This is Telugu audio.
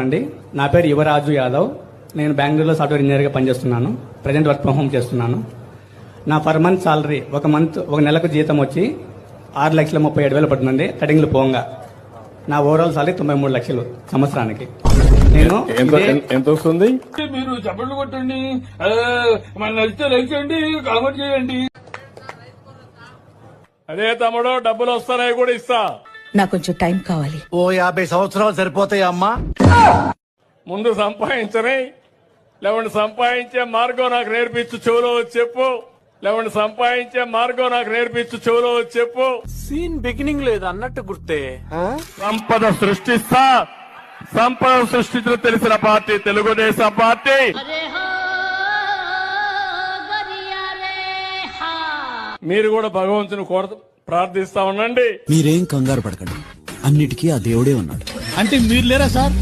అండి, నా పేరు యువరాజు యాదవ్. నేను బెంగళూరులో సాఫ్ట్వేర్ ఇంజనీర్గా పనిచేస్తున్నాను. ప్రజెంట్ వర్క్ ఫ్రమ్ హోమ్ చేస్తున్నాను. నా పర్ మంత్ సాలరీ ఒక నెలకు జీతం వచ్చి 6,37,000 పడుతుందండి. కటింగ్లు పోంగా నా ఓవరాల్ సాలరీ 93 లక్షలు సంవత్సరానికి. నేను ఎంత వస్తుంది? మీరు చప్పట్లు కొట్టండి, మన నచ్చితే లైక్ చేయండి, కామెంట్ చేయండి. అదే తమ్ముడు, డబ్బులు వస్తున్నాయి కూడా ఇస్తా. నాకు కొంచెం టైం కావాలి. ఓ 50 సంవత్సరాలు సరిపోతాయి అమ్మా. ముందు సంపాదించని, లేవండి సంపాదించే మార్గం నాకు నేర్పించు, చెవులో వచ్చి చెప్పు. లేవండి సంపాదించే మార్గం నాకు నేర్పించు, చెవులో వచ్చి చెప్పు. సీన్ బిగినింగ్ లేదు అన్నట్టు గుర్తే. సంపద సృష్టిస్తా. సంపద సృష్టించిన తెలిసిన పార్టీ తెలుగుదేశం పార్టీ. మీరు కూడా భగవంతుని ప్రార్థిస్తా ఉండండి. మీరేం కంగారు పడకండి, అన్నిటికీ ఆ దేవుడే ఉన్నాడు. అంటే మీరు లేరా సార్?